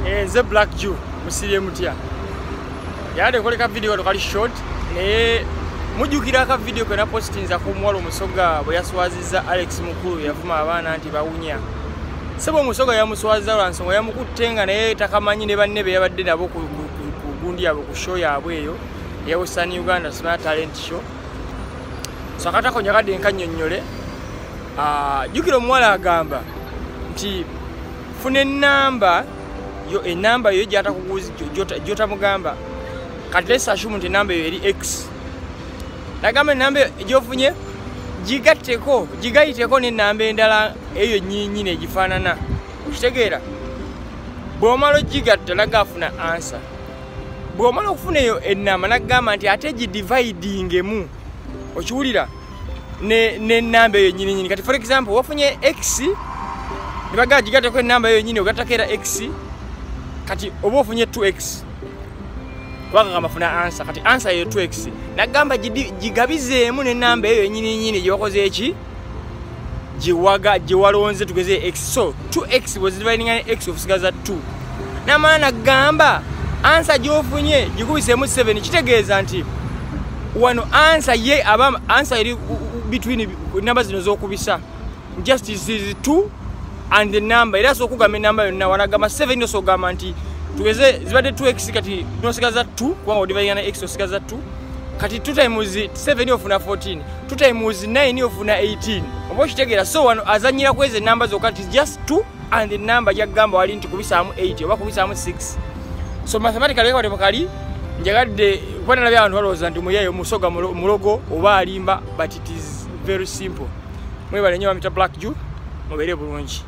Nze Black Jew musirye mutya. Yade koleka video kali short naye mujukira ka video kena postinza ku mwalo musoga bwe yaswaziza Alex mukulu yavuma abaana nti bawunya. Sebo musoga yamuswaziza lwansonga yamukutenga naye takamanyi ne banne be yabadde nabo ku gundi yabo ku show yabwe eyo yawo Sunny Uganda Smart Talent Show. So akatako nyakadde nkanyonyole jukira omuwala agamba nti fune namba yo enamba yo jata kuguzi jota mugamba kadlesa ashumu nti namba yo eri X nagamba namba ejofunye jigayiteko ne namba endala eyo nyinyi ne gifanana kitegeera bwomalo jigatta nagafuna answer bwomalo okufuna eyo enamba nagamba nti ate gidividingemu okiwulira ne namba eyo nyinyi kati for example wafunye X nibaga jigatteko enamba eyo nyinyi ogatakera X kati oba ofunye 2x wakagamba funa answer kati answer eyo 2x nagamba gigabizeemu ne namba eyo nyini gyokoze eki giwalonze tugeze x so 2x was dividing an x okusigaza 2 namala nagamba answer gyofunye gikubiseemu 7 kitegeeza nti wano answer ye aba answer eri between numbers zino zokubisa just is 2 and the number era so kugamba number yonna wanagamba 7 ndo so gamba nti tugeze zibade 2x kati nosigaza 2 kwa odivaina x osigaza 2 kati 2 times 7 ofuna 14 2 times 9 ofuna 18 obo kitegera so wano azanyira kweze number zo kati just 2 and the number ya gamba wali nti kubisamu 8 oba kubisamu 6 so mathematically kwa demokali njagadde kwana nabya abantu baloza nti muyayo musoga mulogo oba alimba but it is very simple mwebale nyo amita Black Jew mubere bulungi